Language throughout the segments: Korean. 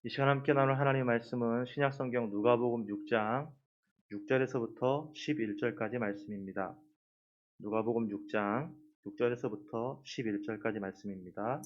이 시간 함께 나눌 하나님의 말씀은 신약성경 누가복음 6장 6절에서부터 11절까지 말씀입니다. 누가복음 6장 6절에서부터 11절까지 말씀입니다.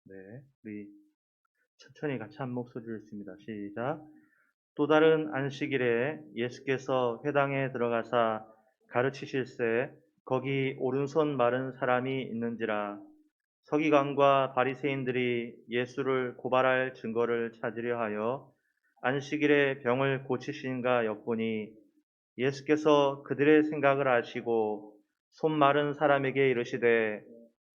네, 우리 천천히 같이 한 목소리를 읽습니다. 시작. 또 다른 안식일에 예수께서 회당에 들어가사 가르치실세 거기 오른손 마른 사람이 있는지라. 서기관과 바리새인들이 예수를 고발할 증거를 찾으려 하여 안식일에 병을 고치신가 엿보니 예수께서 그들의 생각을 아시고 손 마른 사람에게 이르시되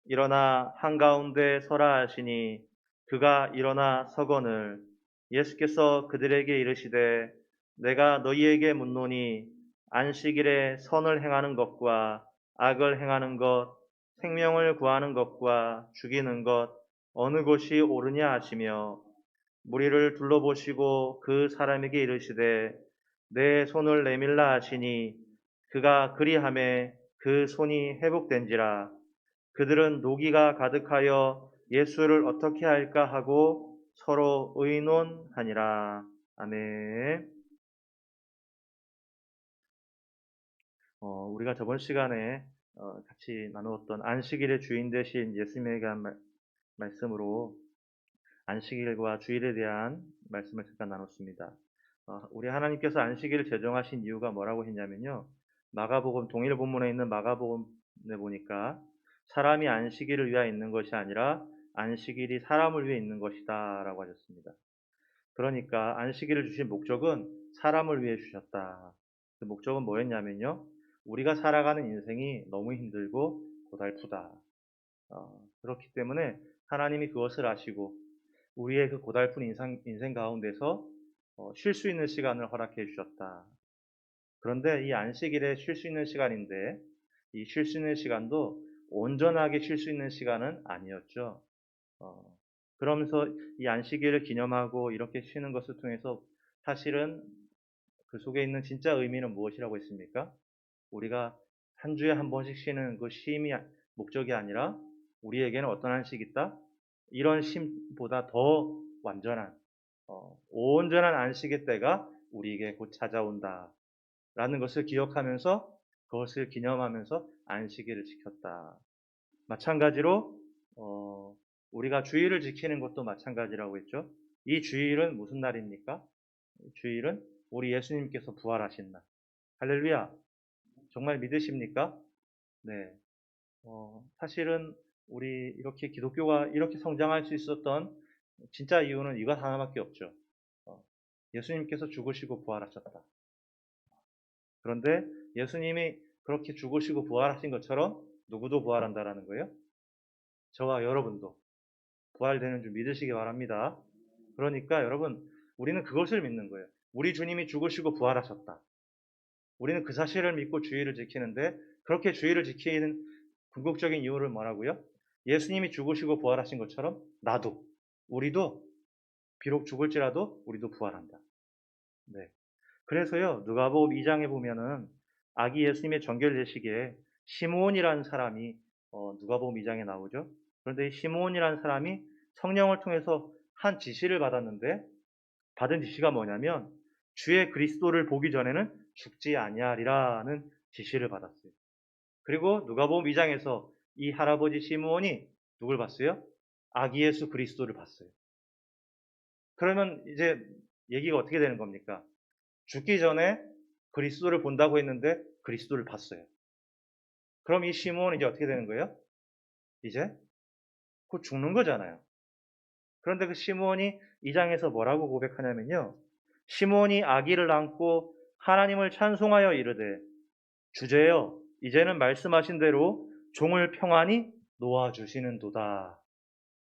일어나 한가운데 서라 하시니 그가 일어나 서거늘 예수께서 그들에게 이르시되 내가 너희에게 묻노니 안식일에 선을 행하는 것과 악을 행하는 것 생명을 구하는 것과 죽이는 것 어느 것이 옳으냐 하시며 무리를 둘러보시고 그 사람에게 이르시되 내 손을 내밀라 하시니 그가 그리하매 그 손이 회복된지라. 그들은 노기가 가득하여 예수를 어떻게 할까 하고 서로 의논하니라. 아멘. 우리가 저번 시간에 같이 나누었던 안식일의 주인 되신 예수님에 대한 말씀으로 안식일과 주일에 대한 말씀을 잠깐 나눴습니다. 우리 하나님께서 안식일을 제정하신 이유가 뭐라고 했냐면요. 마가복음 동일 본문에 있는 마가복음에 보니까 사람이 안식일을 위하여 있는 것이 아니라 안식일이 사람을 위해 있는 것이다 라고 하셨습니다. 그러니까 안식일을 주신 목적은 사람을 위해 주셨다. 그 목적은 뭐였냐면요. 우리가 살아가는 인생이 너무 힘들고 고달프다. 그렇기 때문에 하나님이 그것을 아시고 우리의 그 고달픈 인생 가운데서 쉴 수 있는 시간을 허락해 주셨다. 그런데 이 안식일에 쉴 수 있는 시간인데 이 쉴 수 있는 시간도 온전하게 쉴 수 있는 시간은 아니었죠. 어, 그러면서 이 안식일을 기념하고 이렇게 쉬는 것을 통해서 사실은 그 속에 있는 진짜 의미는 무엇이라고 했습니까? 우리가 한 주에 한 번씩 쉬는 그 쉼이 목적이 아니라 우리에게는 어떤 안식이 있다? 이런 쉼보다 더 완전한 온전한 안식의 때가 우리에게 곧 찾아온다 라는 것을 기억하면서 그것을 기념하면서 안식일을 지켰다. 마찬가지로 우리가 주일을 지키는 것도 마찬가지라고 했죠. 이 주일은 무슨 날입니까? 주일은 우리 예수님께서 부활하신 날. 할렐루야. 정말 믿으십니까? 네. 사실은 우리 이렇게 기독교가 이렇게 성장할 수 있었던 진짜 이유는 이것 하나밖에 없죠. 어, 예수님께서 죽으시고 부활하셨다. 그런데 예수님이 그렇게 죽으시고 부활하신 것처럼 누구도 부활한다라는 거예요. 저와 여러분도 부활되는 줄 믿으시기 바랍니다. 그러니까 여러분, 우리는 그것을 믿는 거예요. 우리 주님이 죽으시고 부활하셨다. 우리는 그 사실을 믿고 주의를 지키는데 그렇게 주의를 지키는 궁극적인 이유를 뭐라고요? 예수님이 죽으시고 부활하신 것처럼 나도, 우리도 비록 죽을지라도 우리도 부활한다. 네. 그래서요, 누가복음 2장에 보면은 아기 예수님의 정결 예식에 시므온이라는 사람이 누가복음 2장에 나오죠. 그런데 이 시므온이라는 사람이 성령을 통해서 한 지시를 받았는데 받은 지시가 뭐냐면 주의 그리스도를 보기 전에는 죽지 아니하리라는 지시를 받았어요. 그리고 누가복음 2장에서 이 할아버지 시므온이 누굴 봤어요? 아기 예수 그리스도를 봤어요. 그러면 이제 얘기가 어떻게 되는 겁니까? 죽기 전에 그리스도를 본다고 했는데 그리스도를 봤어요. 그럼 이 시므온은 이제 어떻게 되는 거예요? 이제 곧 죽는 거잖아요. 그런데 그 시므온이 2장에서 뭐라고 고백하냐면요. 시므온이 아기를 안고 하나님을 찬송하여 이르되 주제여 이제는 말씀하신 대로 종을 평안히 놓아주시는도다.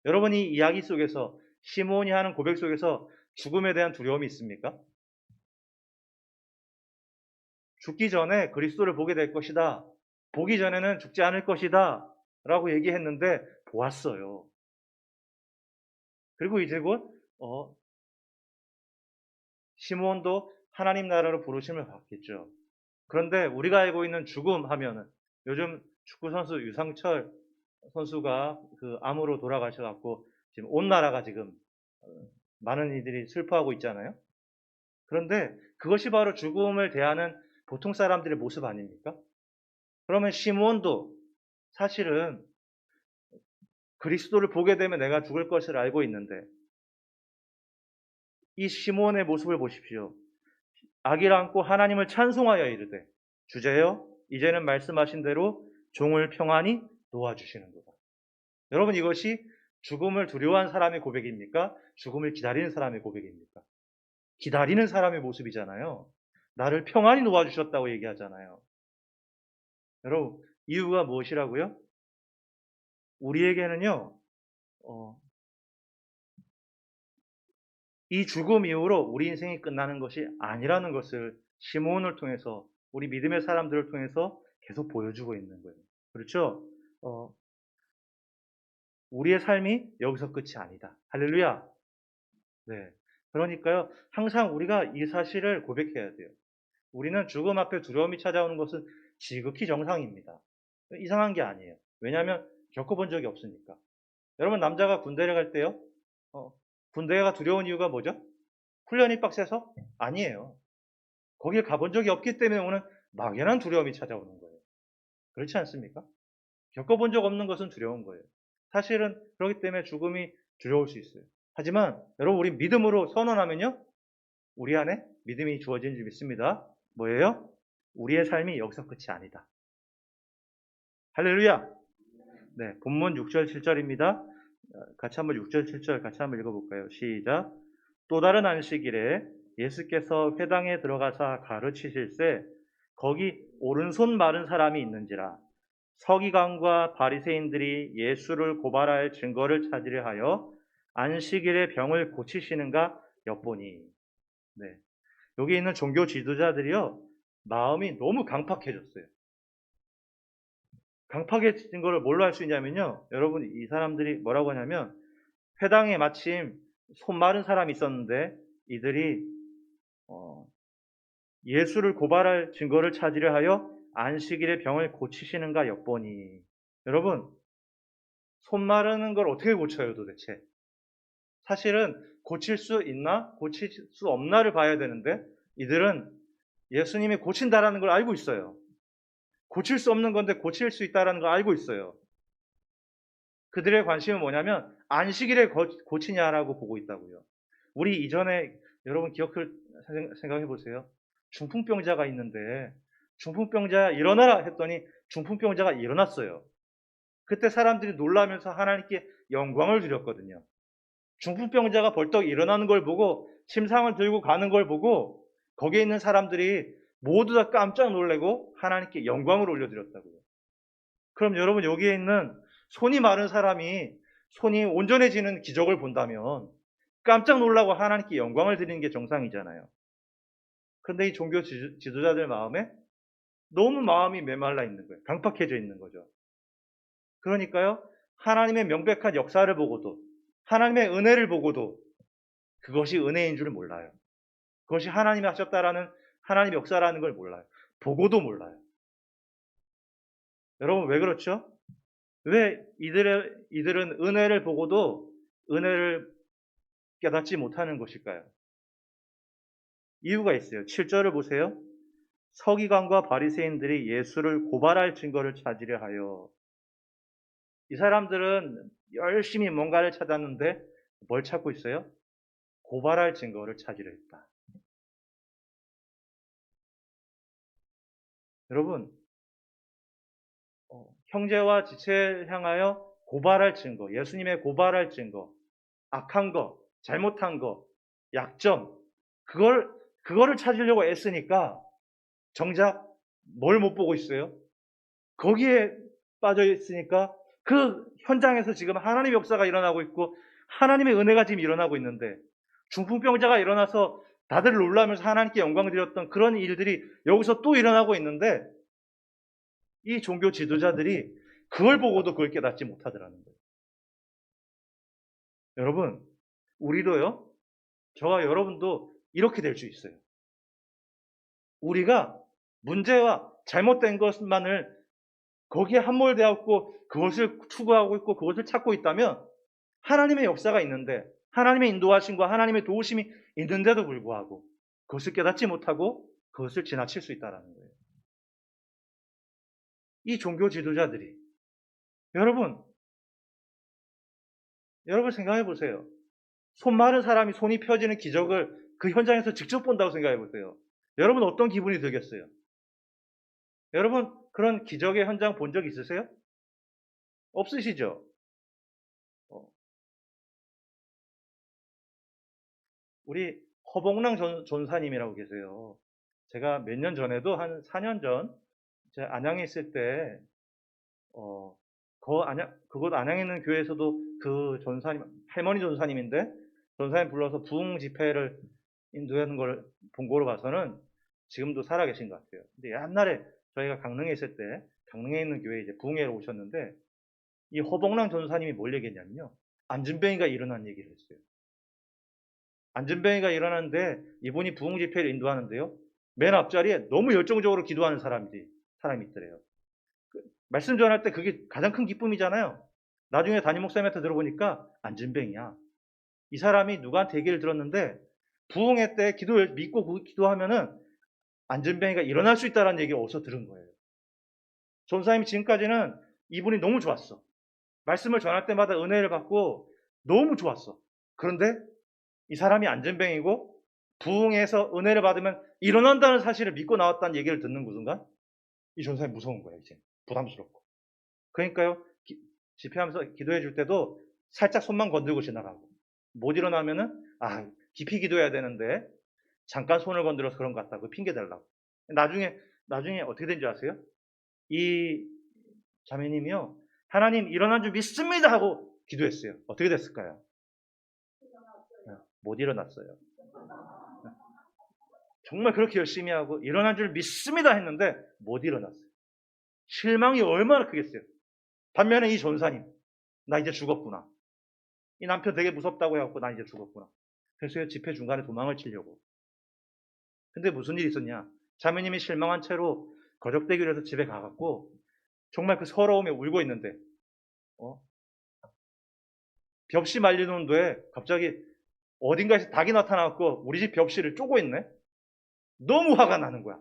여러분이 이야기 속에서 시므온이 하는 고백 속에서 죽음에 대한 두려움이 있습니까? 죽기 전에 그리스도를 보게 될 것이다. 보기 전에는 죽지 않을 것이다. 라고 얘기했는데 보았어요. 그리고 이제 곧 시므온도 하나님 나라로 부르심을 받겠죠. 그런데 우리가 알고 있는 죽음 하면은 요즘 축구 선수 유상철 선수가 그 암으로 돌아가셔갖고 지금 온 나라가 지금 많은 이들이 슬퍼하고 있잖아요. 그런데 그것이 바로 죽음을 대하는 보통 사람들의 모습 아닙니까? 그러면 시므온도 사실은 그리스도를 보게 되면 내가 죽을 것을 알고 있는데 이 시므온의 모습을 보십시오. 아기를 안고 하나님을 찬송하여 이르되 주제여 이제는 말씀하신 대로 종을 평안히 놓아주시는도다. 여러분 이것이 죽음을 두려워한 사람의 고백입니까? 죽음을 기다리는 사람의 고백입니까? 기다리는 사람의 모습이잖아요. 나를 평안히 놓아주셨다고 얘기하잖아요. 여러분 이유가 무엇이라고요? 우리에게는요. 이 죽음 이후로 우리 인생이 끝나는 것이 아니라는 것을 시므온을 통해서 우리 믿음의 사람들을 통해서 계속 보여주고 있는 거예요. 그렇죠? 우리의 삶이 여기서 끝이 아니다. 할렐루야. 네. 그러니까요, 항상 우리가 이 사실을 고백해야 돼요. 우리는 죽음 앞에 두려움이 찾아오는 것은 지극히 정상입니다. 이상한 게 아니에요. 왜냐하면 겪어본 적이 없으니까. 여러분, 남자가 군대를 갈 때요, 군대가 두려운 이유가 뭐죠? 훈련이 빡세서? 아니에요. 거기에 가본 적이 없기 때문에 오는 막연한 두려움이 찾아오는 거예요. 그렇지 않습니까? 겪어본 적 없는 것은 두려운 거예요. 사실은 그렇기 때문에 죽음이 두려울 수 있어요. 하지만 여러분 우리 믿음으로 선언하면요. 우리 안에 믿음이 주어진 줄 믿습니다. 뭐예요? 우리의 삶이 여기서 끝이 아니다. 할렐루야. 네, 본문 6절 7절입니다. 같이 한번 6절 7절 같이 한번 읽어볼까요? 시작. 또 다른 안식일에 예수께서 회당에 들어가사 가르치실세 거기 오른손 마른 사람이 있는지라 서기관과 바리새인들이 예수를 고발할 증거를 찾으려 하여 안식일에 병을 고치시는가 엿보니. 네. 여기 있는 종교 지도자들이요 마음이 너무 강팍해졌어요. 강팍해진 거를 뭘로 할 수 있냐면요, 여러분 이 사람들이 뭐라고 하냐면 회당에 마침 손 마른 사람이 있었는데 이들이 예수를 고발할 증거를 찾으려 하여 안식일에 병을 고치시는가 엿보니. 여러분 손 마르는 걸 어떻게 고쳐요 도대체? 사실은 고칠 수 있나 고칠 수 없나를 봐야 되는데 이들은 예수님이 고친다라는 걸 알고 있어요. 고칠 수 없는 건데 고칠 수 있다라는 걸 알고 있어요. 그들의 관심은 뭐냐면 안식일에 고치냐라고 보고 있다고요. 우리 이전에 여러분 기억을 생각해 보세요. 중풍병자가 있는데 중풍병자 일어나라 했더니 중풍병자가 일어났어요. 그때 사람들이 놀라면서 하나님께 영광을 드렸거든요. 중풍병자가 벌떡 일어나는 걸 보고 침상을 들고 가는 걸 보고 거기에 있는 사람들이 모두 다 깜짝 놀래고 하나님께 영광을 올려드렸다고요. 그럼 여러분 여기에 있는 손이 마른 사람이 손이 온전해지는 기적을 본다면 깜짝 놀라고 하나님께 영광을 드리는 게 정상이잖아요. 그런데 이 종교 지도자들 마음에 너무 마음이 메말라 있는 거예요. 강팍해져 있는 거죠. 그러니까요, 하나님의 명백한 역사를 보고도 하나님의 은혜를 보고도 그것이 은혜인 줄 몰라요. 그것이 하나님이 하셨다라는 하나님의 역사라는 걸 몰라요. 보고도 몰라요. 여러분 왜 그렇죠? 왜 이들은 은혜를 보고도 은혜를 깨닫지 못하는 것일까요? 이유가 있어요. 7절을 보세요. 서기관과 바리새인들이 예수를 고발할 증거를 찾으려 하여. 이 사람들은 열심히 뭔가를 찾았는데 뭘 찾고 있어요? 고발할 증거를 찾으려 했다. 여러분, 형제와 지체를 향하여 고발할 증거, 예수님의 고발할 증거, 악한 거, 잘못한 거, 약점, 그거를 찾으려고 애쓰니까 정작 뭘 못 보고 있어요? 거기에 빠져 있으니까 그 현장에서 지금 하나님의 역사가 일어나고 있고 하나님의 은혜가 지금 일어나고 있는데 중풍병자가 일어나서 다들 놀라면서 하나님께 영광 드렸던 그런 일들이 여기서 또 일어나고 있는데 이 종교 지도자들이 그걸 보고도 그걸 깨닫지 못하더라는 거예요. 여러분, 우리도요, 저와 여러분도 이렇게 될 수 있어요. 우리가 문제와 잘못된 것만을 거기에 함몰되었고 그것을 추구하고 있고 그것을 찾고 있다면 하나님의 역사가 있는데 하나님의 인도하심과 하나님의 도우심이 있는데도 불구하고 그것을 깨닫지 못하고 그것을 지나칠 수 있다는 거예요. 이 종교 지도자들이 여러분 생각해 보세요. 손 마른 사람이 손이 펴지는 기적을 그 현장에서 직접 본다고 생각해 보세요. 여러분 어떤 기분이 들겠어요? 여러분 그런 기적의 현장 본 적 있으세요? 없으시죠? 우리 허봉랑 전사님이라고 계세요. 제가 몇 년 전에도 한 4년 전 제가 안양에 있을 때 그곳 안양에 있는 교회에서도 그 전사님, 할머니 전사님인데 전사님 불러서 부흥 집회를 인도하는 걸 본거로 봐서는 지금도 살아계신 것 같아요. 근데 옛날에 저희가 강릉에 있을 때 강릉에 있는 교회에 이제 부흥회로 오셨는데 이 허봉랑 전사님이 뭘 얘기했냐면요. 안진뱅이가 일어난 얘기를 했어요. 안진뱅이가 일어났는데 이분이 부흥 집회를 인도하는데요. 맨 앞자리에 너무 열정적으로 기도하는 사람이 있더래요. 말씀 전할 때 그게 가장 큰 기쁨이잖아요. 나중에 담임 목사님한테 들어보니까 안진뱅이야. 이 사람이 누구한테 얘기를 들었는데 부흥회 때 기도를 믿고 기도하면은 안진뱅이가 일어날 수 있다는 얘기를 어디서 들은 거예요. 전사님이 지금까지는 이분이 너무 좋았어. 말씀을 전할 때마다 은혜를 받고 너무 좋았어. 그런데 이 사람이 안진뱅이고 부흥에서 은혜를 받으면 일어난다는 사실을 믿고 나왔다는 얘기를 듣는 그 순간 이 전사님 무서운 거예요. 이제 부담스럽고. 그러니까요. 집회하면서 기도해 줄 때도 살짝 손만 건들고 지나가고 못 일어나면은 깊이 기도해야 되는데 잠깐 손을 건드려서 그런 것 같다고 핑계 대려고. 나중에 어떻게 된 줄 아세요? 이 자매님이요. 하나님 일어난 줄 믿습니다 하고 기도했어요. 어떻게 됐을까요? 못 일어났어요. 정말 그렇게 열심히 하고 일어난 줄 믿습니다 했는데 못 일어났어요. 실망이 얼마나 크겠어요. 반면에 이 전사님, 나 이제 죽었구나. 이 남편 되게 무섭다고 해갖고 나 이제 죽었구나. 그래서 집회 중간에 도망을 치려고. 근데 무슨 일이 있었냐. 자매님이 실망한 채로 거적대기로 해서 집에 가갖고 정말 그 서러움에 울고 있는데 벽시 말리는 데에 갑자기 어딘가에서 닭이 나타나갖고 우리 집 벽시를 쪼고 있네. 너무 화가 나는 거야.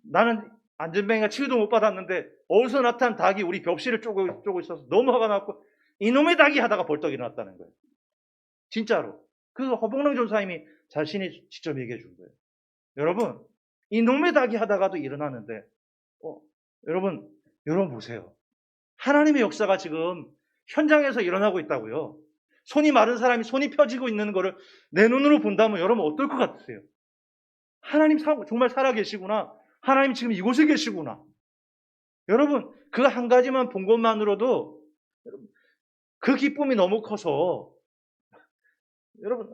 나는 안전뱅이가 치유도 못 받았는데 어디서 나타난 닭이 우리 벽시를 쪼고 있어서 너무 화가 났고 이놈의 닭이 하다가 벌떡 일어났다는 거예요. 진짜로. 그 허봉랑 전사님이 자신이 직접 얘기해 준 거예요. 여러분, 이놈의 닭이 하다가도 일어나는데 여러분 보세요. 하나님의 역사가 지금 현장에서 일어나고 있다고요. 손이 마른 사람이 손이 펴지고 있는 거를 내 눈으로 본다면 여러분 어떨 것 같으세요? 하나님 정말 살아계시구나. 하나님 지금 이곳에 계시구나. 여러분 그 한 가지만 본 것만으로도 그 기쁨이 너무 커서 여러분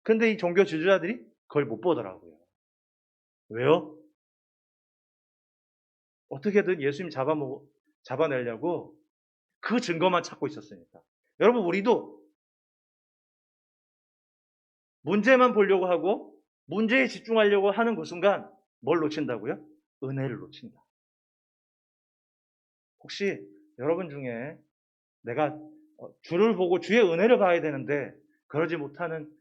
근데 이 종교 지도자들이 그걸 못 보더라고요. 왜요? 어떻게든 예수님 잡아내려고 그 증거만 찾고 있었으니까. 여러분 우리도 문제만 보려고 하고 문제에 집중하려고 하는 그 순간 뭘 놓친다고요? 은혜를 놓친다. 혹시 여러분 중에 내가 주를 보고 주의 은혜를 봐야 되는데 그러지 못하는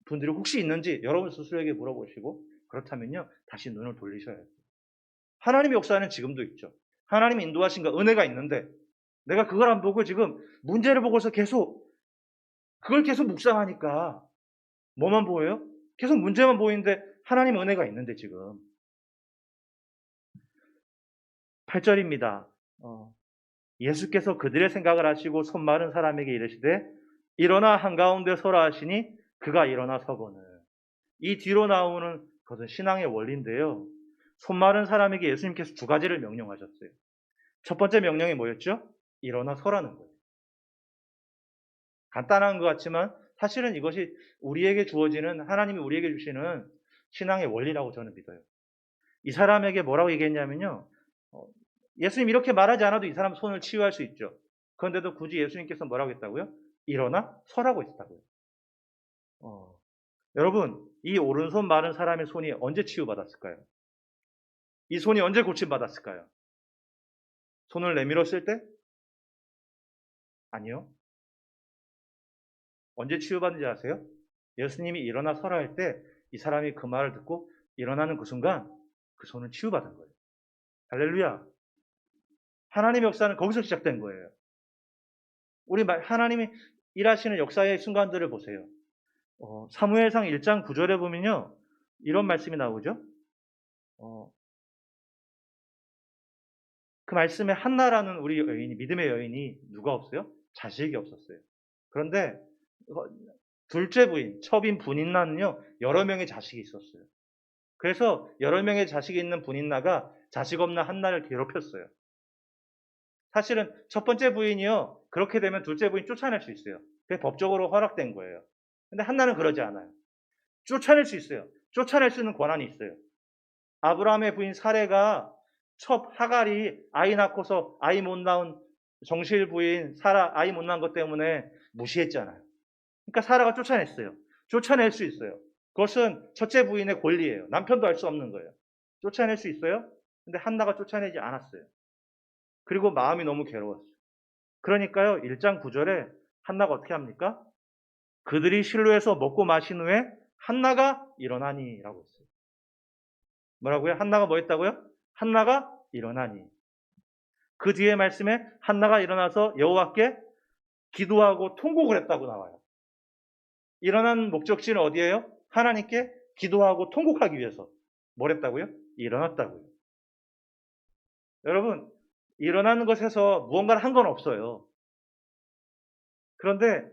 분들이 혹시 있는지 여러분 스스로에게 물어보시고 그렇다면요 다시 눈을 돌리셔야 돼요. 하나님의 역사는 지금도 있죠. 하나님의 인도하심과 은혜가 있는데 내가 그걸 안 보고 지금 문제를 보고서 그걸 계속 묵상하니까 뭐만 보여요? 계속 문제만 보이는데 하나님 은혜가 있는데 지금 8절입니다. 예수께서 그들의 생각을 아시고 손 마른 사람에게 이르시되 일어나 한가운데 서라 하시니 그가 일어나 서거늘. 이 뒤로 나오는 것은 신앙의 원리인데요. 손 마른 사람에게 예수님께서 두 가지를 명령하셨어요. 첫 번째 명령이 뭐였죠? 일어나 서라는 거예요. 간단한 것 같지만 사실은 이것이 우리에게 주어지는, 하나님이 우리에게 주시는 신앙의 원리라고 저는 믿어요. 이 사람에게 뭐라고 얘기했냐면요. 예수님 이렇게 말하지 않아도 이 사람 손을 치유할 수 있죠. 그런데도 굳이 예수님께서 뭐라고 했다고요? 일어나 서라고 했다고요. 여러분, 이 오른손 마른 사람의 손이 언제 치유받았을까요? 이 손이 언제 고침받았을까요? 손을 내밀었을 때? 아니요. 언제 치유받는지 아세요? 예수님이 일어나 서라 할 때 이 사람이 그 말을 듣고 일어나는 그 순간 그 손은 치유받은 거예요. 할렐루야. 하나님의 역사는 거기서 시작된 거예요. 우리 하나님이 일하시는 역사의 순간들을 보세요. 사무엘상 1장 9절에 보면요. 이런 말씀이 나오죠. 그 말씀에 한나라는 우리 여인이, 믿음의 여인이 누가 없어요? 자식이 없었어요. 그런데 둘째 부인, 첩인 분인나는요, 여러 명의 자식이 있었어요. 그래서 여러 명의 자식이 있는 분인나가 자식 없는 한나를 괴롭혔어요. 사실은 첫 번째 부인이요, 그렇게 되면 둘째 부인 쫓아낼 수 있어요. 그게 법적으로 허락된 거예요. 근데 한나는 그러지 않아요. 쫓아낼 수 있어요. 쫓아낼 수 있는 권한이 있어요. 아브라함의 부인 사레가 첩 하갈이 아이 낳고서 아이 못 낳은 정실 부인 사라 아이 못 낳은 것 때문에 무시했잖아요. 그러니까 사라가 쫓아냈어요. 쫓아낼 수 있어요. 그것은 첫째 부인의 권리예요. 남편도 할 수 없는 거예요. 쫓아낼 수 있어요. 근데 한나가 쫓아내지 않았어요. 그리고 마음이 너무 괴로웠어요. 그러니까요. 1장 9절에 한나가 어떻게 합니까? 그들이 실로에서 먹고 마신 후에 한나가 일어나니 라고 했어요. 뭐라고요? 한나가 뭐 했다고요? 한나가 일어나니. 그 뒤에 말씀에 한나가 일어나서 여호와께 기도하고 통곡을 했다고 나와요. 일어난 목적지는 어디예요? 하나님께 기도하고 통곡하기 위해서. 뭘 했다고요? 일어났다고요. 여러분, 일어나는 것에서 무언가를 한 건 없어요. 그런데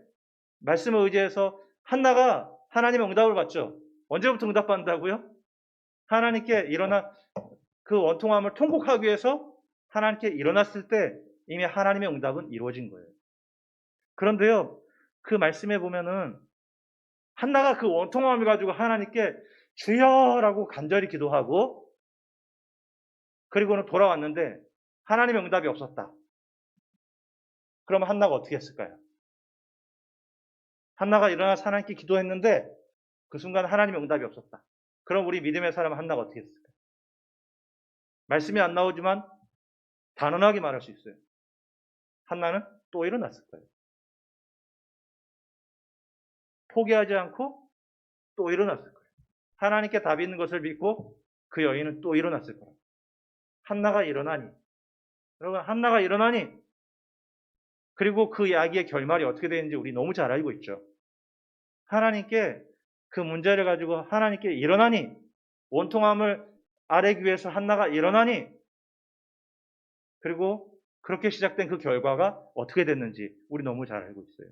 말씀을 의지해서 한나가 하나님의 응답을 받죠. 언제부터 응답받는다고요? 하나님께 일어나 그 원통함을 통곡하기 위해서 하나님께 일어났을 때 이미 하나님의 응답은 이루어진 거예요. 그런데요, 그 말씀에 보면은 한나가 그 원통함을 가지고 하나님께 주여라고 간절히 기도하고 그리고는 돌아왔는데 하나님의 응답이 없었다. 그러면 한나가 어떻게 했을까요? 한나가 일어나서 하나님께 기도했는데 그 순간 하나님의 응답이 없었다. 그럼 우리 믿음의 사람은 한나가 어떻게 했을까요? 말씀이 안 나오지만 단언하게 말할 수 있어요. 한나는 또 일어났을 거예요. 포기하지 않고 또 일어났을 거예요. 하나님께 답이 있는 것을 믿고 그 여인은 또 일어났을 거예요. 한나가 일어나니. 여러분, 한나가 일어나니. 그리고 그 이야기의 결말이 어떻게 되는지 우리 너무 잘 알고 있죠. 하나님께 그 문제를 가지고 하나님께 일어나니. 원통함을 아래기 위해서 한나가 일어나니. 그리고 그렇게 시작된 그 결과가 어떻게 됐는지 우리 너무 잘 알고 있어요.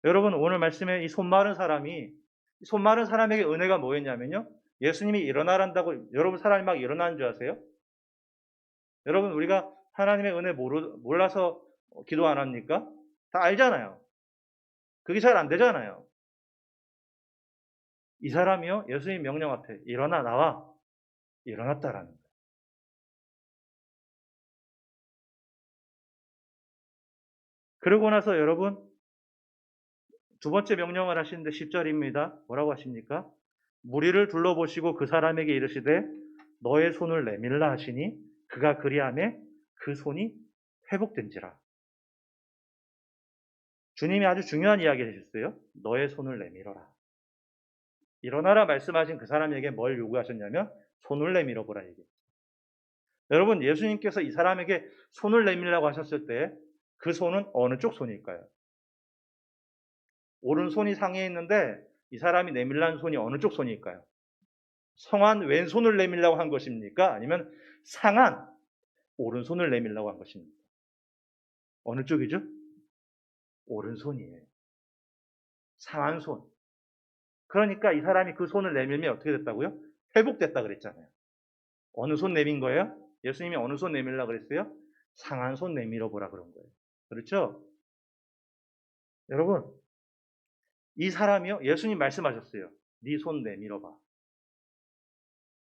여러분, 오늘 말씀에 이 손마른 사람에게 은혜가 뭐였냐면요. 예수님이 일어나란다고 여러분 사람이 막 일어나는 줄 아세요? 여러분, 우리가 하나님의 은혜 몰라서 기도 안 합니까? 다 알잖아요. 그게 잘 안 되잖아요. 이 사람이요, 예수님 명령 앞에 일어나 나와. 일어났다라는 거예요. 그러고 나서 여러분, 두 번째 명령을 하시는데 10절입니다. 뭐라고 하십니까? 무리를 둘러보시고 그 사람에게 이르시되 너의 손을 내밀라 하시니 그가 그리하매 그 손이 회복된지라. 주님이 아주 중요한 이야기를 하셨어요. 너의 손을 내밀어라. 일어나라 말씀하신 그 사람에게 뭘 요구하셨냐면 손을 내밀어 보라 얘기했어요. 여러분, 예수님께서 이 사람에게 손을 내밀라고 하셨을 때 그 손은 어느 쪽 손일까요? 오른손이 상에 있는데 이 사람이 내밀라는 손이 어느 쪽 손일까요? 성한 왼손을 내밀라고 한 것입니까? 아니면 상한 오른손을 내밀라고 한 것입니까? 어느 쪽이죠? 오른손이에요. 상한 손. 그러니까 이 사람이 그 손을 내밀면 어떻게 됐다고요? 회복됐다 그랬잖아요. 어느 손 내민 거예요? 예수님이 어느 손 내밀라 그랬어요? 상한 손 내밀어 보라 그런 거예요. 그렇죠? 여러분, 이 사람이요, 예수님 말씀하셨어요. 네 손 내밀어봐.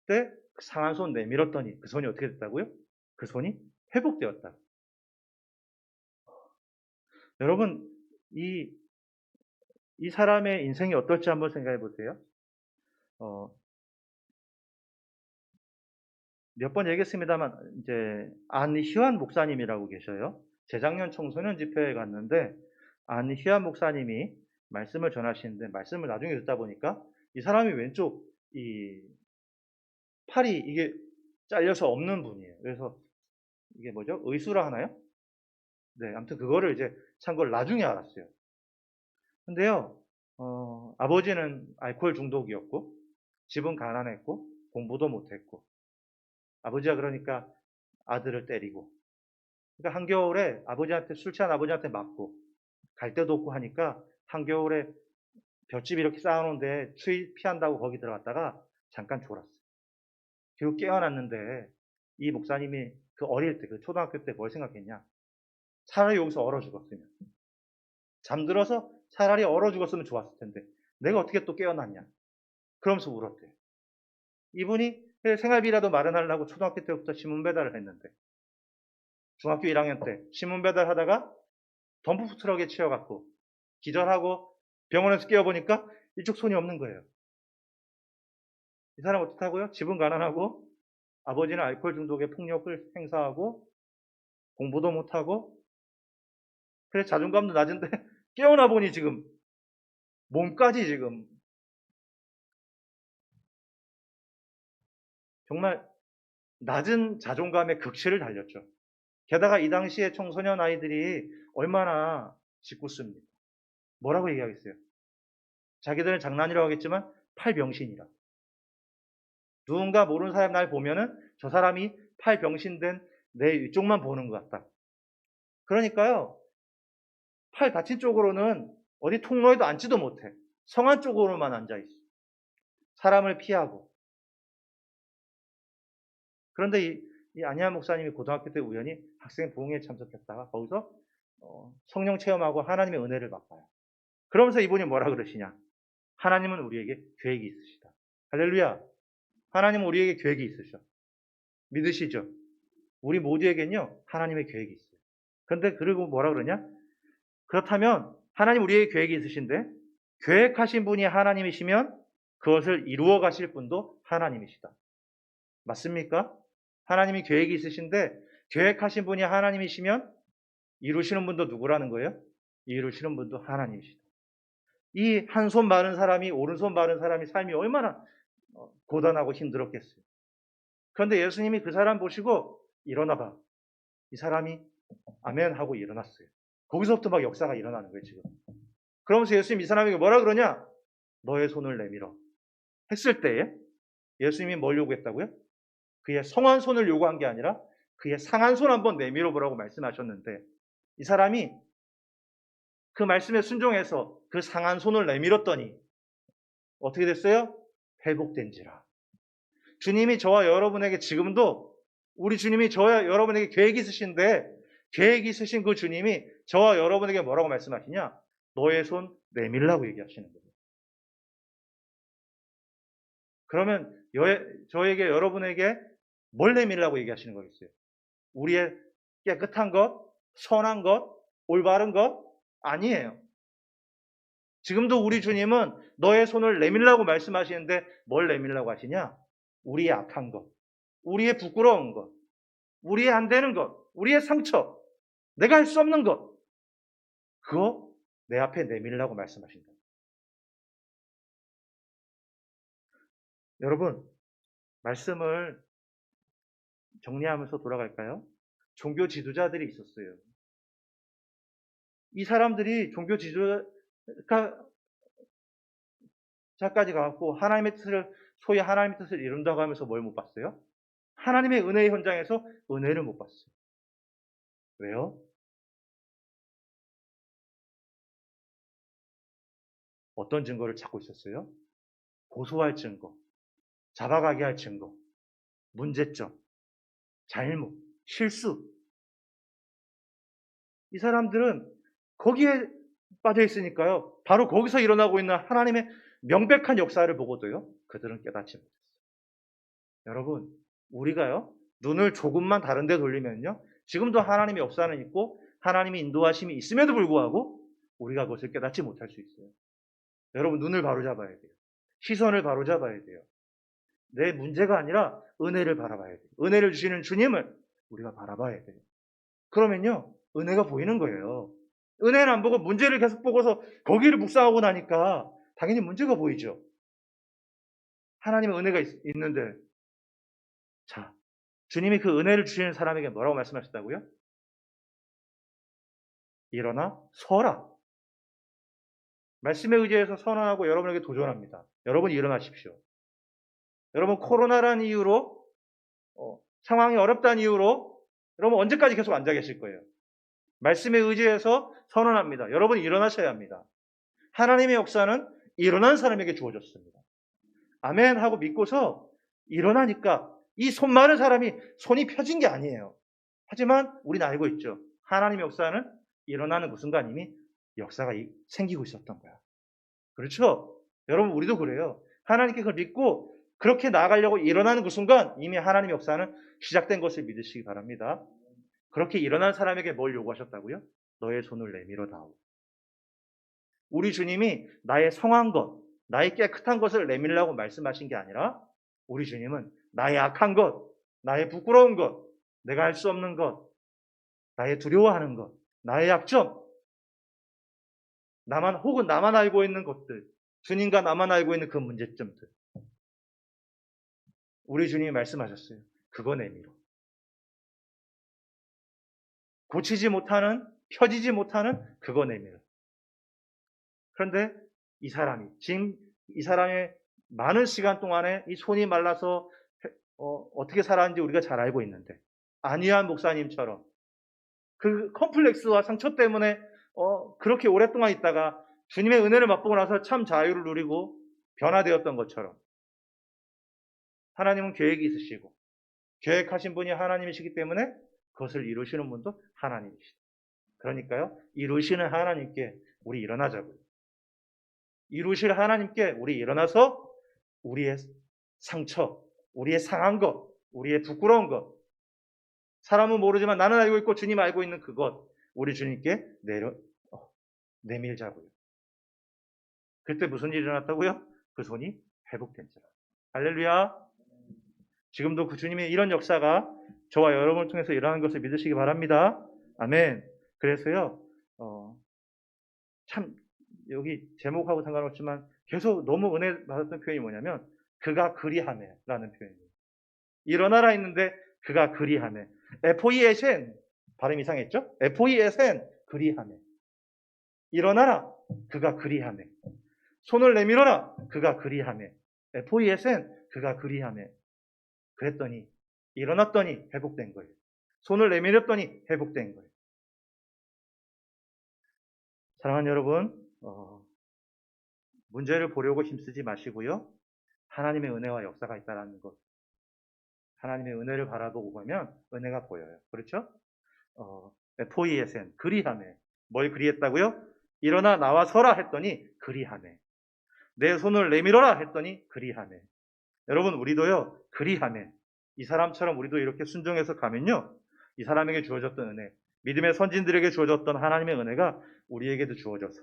그때 상한 손 내밀었더니 그 손이 어떻게 됐다고요? 그 손이 회복되었다. 여러분, 이 사람의 인생이 어떨지 한번 생각해 보세요. 몇 번 얘기했습니다만, 이제, 안희환 목사님이라고 계셔요. 재작년 청소년 집회에 갔는데, 안희환 목사님이 말씀을 전하시는데, 말씀을 나중에 듣다 보니까, 이 사람이 왼쪽, 팔이 이게 잘려서 없는 분이에요. 그래서, 이게 뭐죠? 의수라 하나요? 네, 아무튼 그거를 이제 참고로 나중에 알았어요. 근데요, 아버지는 알코올 중독이었고, 집은 가난했고, 공부도 못했고, 아버지가 그러니까 아들을 때리고, 그러니까 한겨울에 아버지한테 술 취한 아버지한테 맞고, 갈 데도 없고 하니까 한겨울에 볏짚 이렇게 쌓아놓은데 추위 피한다고 거기 들어갔다가 잠깐 졸았어요. 결국 깨어났는데 이 목사님이 그 어릴 때, 그 초등학교 때 뭘 생각했냐? 차라리 여기서 얼어 죽었으면. 잠들어서 차라리 얼어 죽었으면 좋았을 텐데 내가 어떻게 또 깨어났냐? 그러면서 울었대요. 이분이 생활비라도 마련하려고 초등학교 때부터 신문 배달을 했는데 중학교 1학년 때 신문 배달하다가 덤프 트럭에 치여갖고 기절하고 병원에서 깨어보니까 이쪽 손이 없는 거예요. 이 사람 어떻다고요? 집은 가난하고 아버지는 알코올 중독의 폭력을 행사하고 공부도 못하고 그래 자존감도 낮은데 깨어나 보니 지금 몸까지 지금 정말 낮은 자존감의 극치를 달렸죠. 게다가 이 당시에 청소년 아이들이 얼마나 짓궂습니까? 뭐라고 얘기하겠어요? 자기들은 장난이라고 하겠지만 팔병신이라. 누군가 모르는 사람 날 보면은 저 사람이 팔병신된 내 위쪽만 보는 것 같다. 그러니까요. 팔 다친 쪽으로는 어디 통로에도 앉지도 못해. 성안 쪽으로만 앉아있어. 사람을 피하고. 그런데 이 안희환 목사님이 고등학교 때 우연히 학생 부흥회에 참석했다가 거기서 성령 체험하고 하나님의 은혜를 받아요. 그러면서 이분이 뭐라 그러시냐. 하나님은 우리에게 계획이 있으시다. 할렐루야. 하나님은 우리에게 계획이 있으셔. 믿으시죠? 우리 모두에겐요, 하나님의 계획이 있어요. 그런데 그리고 뭐라 그러냐? 그렇다면 하나님 우리에게 계획이 있으신데 계획하신 분이 하나님이시면 그것을 이루어 가실 분도 하나님이시다. 맞습니까? 하나님이 계획이 있으신데 계획하신 분이 하나님이시면 이루시는 분도 누구라는 거예요? 이루시는 분도 하나님이시다. 이 한 손 마른 사람이 오른손 마른 사람이 삶이 얼마나 고단하고 힘들었겠어요. 그런데 예수님이 그 사람 보시고 일어나봐. 이 사람이 아멘 하고 일어났어요. 거기서부터 막 역사가 일어나는 거예요, 지금. 그러면서 예수님이 이 사람에게 뭐라 그러냐? 너의 손을 내밀어. 했을 때에 예수님이 뭘 요구했다고요? 그의 성한 손을 요구한 게 아니라 그의 상한 손 한번 내밀어 보라고 말씀하셨는데 이 사람이 그 말씀에 순종해서 그 상한 손을 내밀었더니 어떻게 됐어요? 회복된지라. 주님이 저와 여러분에게 지금도 우리 주님이 저와 여러분에게 계획이 있으신데 계획이 있으신 그 주님이 저와 여러분에게 뭐라고 말씀하시냐? 너의 손 내밀라고 얘기하시는 거예요. 그러면 저에게 여러분에게 뭘 내밀라고 얘기하시는 거겠어요? 우리의 깨끗한 것, 선한 것, 올바른 것? 아니에요. 지금도 우리 주님은 너의 손을 내밀라고 말씀하시는데 뭘 내밀라고 하시냐? 우리의 악한 것, 우리의 부끄러운 것, 우리의 안 되는 것, 우리의 상처, 내가 할 수 없는 것, 그거 내 앞에 내밀라고 말씀하신다. 여러분, 말씀을 정리하면서 돌아갈까요? 종교 지도자들이 있었어요. 이 사람들이 종교 지도자까지 가갖고 하나님의 뜻을, 소위 하나님의 뜻을 이룬다고 하면서 뭘 못 봤어요? 하나님의 은혜의 현장에서 은혜를 못 봤어요. 왜요? 어떤 증거를 찾고 있었어요? 고소할 증거, 잡아가게 할 증거, 문제점, 잘못, 실수. 이 사람들은 거기에 빠져 있으니까요. 바로 거기서 일어나고 있는 하나님의 명백한 역사를 보고도요, 그들은 깨닫지 못했어요. 여러분, 우리가요, 눈을 조금만 다른 데 돌리면요, 지금도 하나님의 역사는 있고 하나님의 인도하심이 있음에도 불구하고 우리가 그것을 깨닫지 못할 수 있어요. 여러분, 눈을 바로잡아야 돼요. 시선을 바로잡아야 돼요. 내 문제가 아니라 은혜를 바라봐야 돼요. 은혜를 주시는 주님을 우리가 바라봐야 돼요. 그러면요, 은혜가 보이는 거예요. 은혜는 안 보고 문제를 계속 보고서 거기를 묵상하고 나니까 당연히 문제가 보이죠. 하나님의 은혜가 있는데, 자, 주님이 그 은혜를 주시는 사람에게 뭐라고 말씀하셨다고요? 일어나 서라. 말씀에 의지해서 선언하고 여러분에게 도전합니다. 여러분 일어나십시오. 여러분 코로나라는 이유로 상황이 어렵다는 이유로 여러분 언제까지 계속 앉아 계실 거예요? 말씀에 의지해서 선언합니다. 여러분이 일어나셔야 합니다. 하나님의 역사는 일어난 사람에게 주어졌습니다. 아멘 하고 믿고서 일어나니까 이 손 많은 사람이 손이 펴진 게 아니에요. 하지만 우리는 알고 있죠. 하나님의 역사는 일어나는 그 순간 이미 역사가 생기고 있었던 거야. 그렇죠? 여러분 우리도 그래요. 하나님께 그걸 믿고 그렇게 나아가려고 일어나는 그 순간 이미 하나님의 역사는 시작된 것을 믿으시기 바랍니다. 그렇게 일어난 사람에게 뭘 요구하셨다고요? 너의 손을 내밀어다오. 우리 주님이 나의 성한 것, 나의 깨끗한 것을 내밀라고 말씀하신 게 아니라 우리 주님은 나의 악한 것, 나의 부끄러운 것, 내가 할 수 없는 것, 나의 두려워하는 것, 나의 약점, 혹은 나만 알고 있는 것들, 주님과 나만 알고 있는 그 문제점들. 우리 주님이 말씀하셨어요. 그거 내밀어. 고치지 못하는, 펴지지 못하는 그거 내밀어. 그런데 지금 이 사람의 많은 시간 동안에 이 손이 말라서 어떻게 살았는지 우리가 잘 알고 있는데, 안희한 목사님처럼 그 컴플렉스와 상처 때문에 그렇게 오랫동안 있다가 주님의 은혜를 맛보고 나서 참 자유를 누리고 변화되었던 것처럼 하나님은 계획이 있으시고 계획하신 분이 하나님이시기 때문에 그것을 이루시는 분도 하나님이시다. 그러니까요, 이루시는 하나님께 우리 일어나자고요. 이루실 하나님께 우리 일어나서 우리의 상처, 우리의 상한 것, 우리의 부끄러운 것, 사람은 모르지만 나는 알고 있고 주님 알고 있는 그것, 우리 주님께 내밀자고요. 그때 무슨 일이 일어났다고요? 그 손이 회복된지라. 할렐루야. 지금도 그 주님의 이런 역사가 저와 여러분을 통해서 일어나는 것을 믿으시기 바랍니다. 아멘. 그래서요, 참 여기 제목하고 상관없지만 계속 너무 은혜 받았던 표현이 뭐냐면 그가 그리하매라는 표현이에요. 일어나라 했는데 그가 그리하매. FOESN 발음 이상했죠? FOESN 그리하매. 일어나라 그가 그리하매. 손을 내밀어라 그가 그리하매. FOESN 그가 그리하매. 그랬더니 일어났더니 회복된 거예요. 손을 내밀었더니 회복된 거예요. 사랑하는 여러분, 문제를 보려고 힘쓰지 마시고요. 하나님의 은혜와 역사가 있다는 것. 하나님의 은혜를 바라보고 보면 은혜가 보여요. 그렇죠? FOESN, 그리하매. 뭘 그리했다고요? 일어나 나와 서라 했더니 그리하매. 내 손을 내밀어라 했더니 그리하매. 여러분 우리도요 그리하매. 이 사람처럼 우리도 이렇게 순종해서 가면요 이 사람에게 주어졌던 은혜, 믿음의 선진들에게 주어졌던 하나님의 은혜가 우리에게도 주어져서,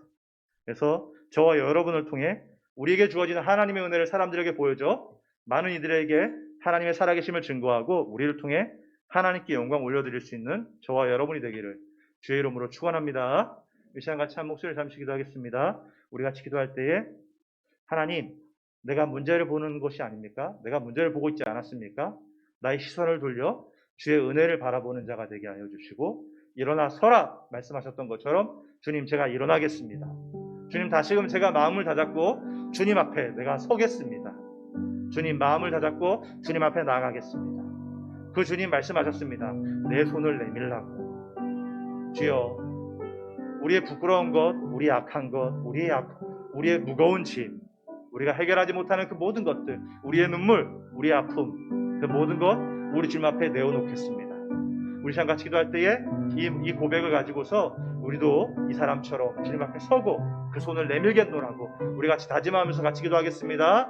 그래서 저와 여러분을 통해 우리에게 주어지는 하나님의 은혜를 사람들에게 보여줘 많은 이들에게 하나님의 살아계심을 증거하고 우리를 통해 하나님께 영광 올려드릴 수 있는 저와 여러분이 되기를 주의 이름으로 축원합니다. 이 시간 같이 한 목소리를 잠시 기도하겠습니다. 우리 같이 기도할 때에 하나님, 내가 문제를 보는 것이 아닙니까? 내가 문제를 보고 있지 않았습니까? 나의 시선을 돌려 주의 은혜를 바라보는 자가 되게 하여 주시고 일어나 서라 말씀하셨던 것처럼 주님 제가 일어나겠습니다. 주님 다시금 제가 마음을 다잡고 주님 앞에 내가 서겠습니다. 주님 마음을 다잡고 주님 앞에 나아가겠습니다. 그 주님 말씀하셨습니다. 내 손을 내밀라고. 주여 우리의 부끄러운 것, 우리의 악한 것, 우리의 무거운 짐, 우리가 해결하지 못하는 그 모든 것들, 우리의 눈물, 우리의 아픔, 그 모든 것 우리 주님 앞에 내어놓겠습니다. 우리 시간 같이 기도할 때에 이 고백을 가지고서 우리도 이 사람처럼 주님 앞에 서고 그 손을 내밀겠노라고 우리 같이 다짐하면서 같이 기도하겠습니다.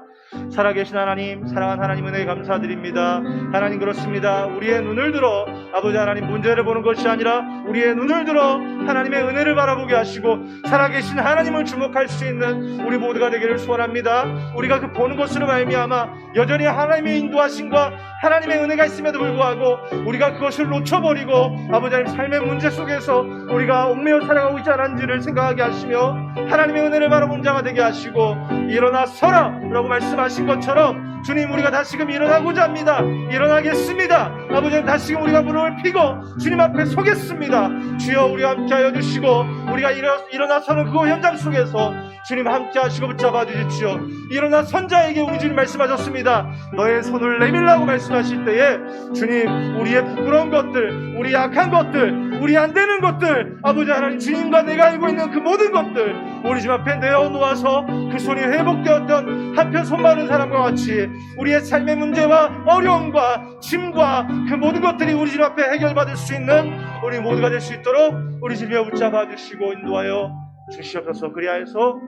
살아계신 하나님, 사랑하는 하나님 은혜에 감사드립니다. 하나님 그렇습니다. 우리의 눈을 들어 아버지 하나님 문제를 보는 것이 아니라 우리의 눈을 들어 하나님의 은혜를 바라보게 하시고 살아계신 하나님을 주목할 수 있는 우리 모두가 되기를 소원합니다. 우리가 그 보는 것으로 말미암아 여전히 하나님의 인도하심과 하나님의 은혜가 있음에도 불구하고 우리가 그것을 놓쳐버리고 아버지 하나님 삶의 문제 속에서 우리가 얽매여 살아가고 있지 않은지를 생각하게 하시며 하나님의 은혜를 바라본 자가 되게 하시고 일어나 서라 라고 말씀하신 것처럼 주님 우리가 다시금 일어나고자 합니다. 일어나겠습니다. 아버지 다시금 우리가 무릎을 피고 주님 앞에 서겠습니다. 주여 우리와 함께하여 주시고 우리가 일어나서는 그 현장 속에서 주님 함께하시고 붙잡아 주십시오. 일어나 선자에게 우리 주님 말씀하셨습니다. 너의 손을 내밀라고 말씀하실 때에 주님 우리의 부끄러운 것들, 우리 약한 것들, 우리 안 되는 것들 아버지 하나님 주님과 내가 알고 있는 그 모든 것들 우리 집 앞에 내어놓아서 그 손이 회복되었던 한편 손 마른 사람과 같이 우리의 삶의 문제와 어려움과 짐과 그 모든 것들이 우리 집 앞에 해결받을 수 있는 우리 모두가 될 수 있도록 우리 주님을 붙잡아 주시고 인도하여 주시옵소서. 그리하여서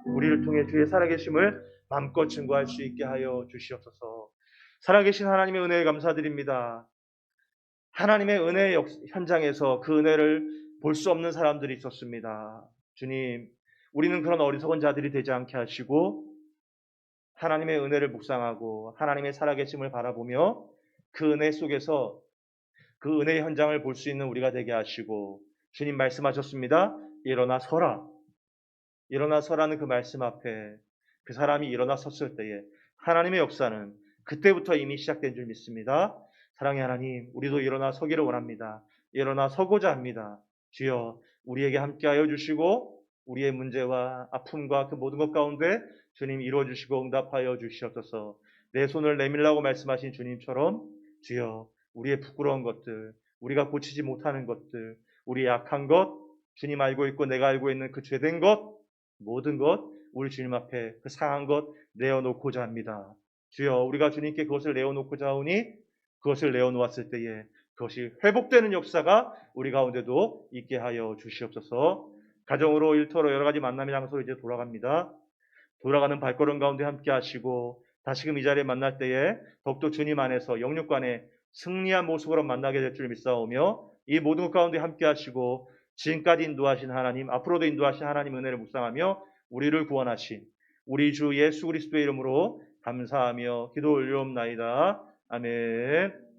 우리를 통해 주의 살아계심을 마음껏 증거할 수 있게 하여 주시옵소서. 살아계신 하나님의 은혜에 감사드립니다. 하나님의 은혜의 현장에서 그 은혜를 볼 수 없는 사람들이 있었습니다. 주님, 우리는 그런 어리석은 자들이 되지 않게 하시고 하나님의 은혜를 묵상하고 하나님의 살아계심을 바라보며 그 은혜 속에서 그 은혜의 현장을 볼 수 있는 우리가 되게 하시고 주님 말씀하셨습니다. 일어나 서라. 일어나 서라는 그 말씀 앞에 그 사람이 일어나 섰을 때에 하나님의 역사는 그때부터 이미 시작된 줄 믿습니다. 사랑의 하나님, 우리도 일어나 서기를 원합니다. 일어나 서고자 합니다. 주여 우리에게 함께하여 주시고 우리의 문제와 아픔과 그 모든 것 가운데 주님 이루어주시고 응답하여 주시옵소서. 내 손을 내밀라고 말씀하신 주님처럼 주여 우리의 부끄러운 것들, 우리가 고치지 못하는 것들, 우리의 약한 것, 주님 알고 있고 내가 알고 있는 그 죄된 것, 모든 것 우리 주님 앞에 그 상한 것 내어놓고자 합니다. 주여 우리가 주님께 그것을 내어놓고자 하오니 그것을 내어놓았을 때에 그것이 회복되는 역사가 우리 가운데도 있게 하여 주시옵소서. 가정으로 일터로 여러 가지 만남의 장소로 이제 돌아갑니다. 돌아가는 발걸음 가운데 함께 하시고 다시금 이 자리에 만날 때에 더욱더 주님 안에서 영육간에 승리한 모습으로 만나게 될 줄 믿사오며 이 모든 것 가운데 함께 하시고 지금까지 인도하신 하나님, 앞으로도 인도하신 하나님 은혜를 묵상하며 우리를 구원하신 우리 주 예수 그리스도의 이름으로 감사하며 기도 올려옵나이다. 아멘.